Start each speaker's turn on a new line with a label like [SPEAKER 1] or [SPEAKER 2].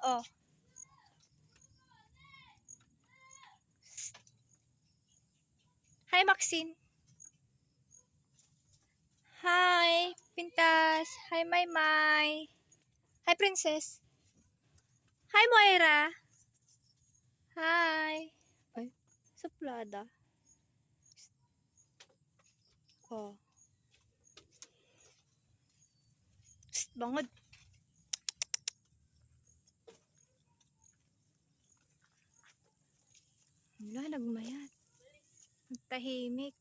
[SPEAKER 1] Oh. Hi, Maxine. Hi, Pintas. Hi, Maymay. Hi, Princess. Hi, Moira. Hi. Ay, suplada. Oh. Psst, bangod. Wala, nagmayat. Nagtahimik.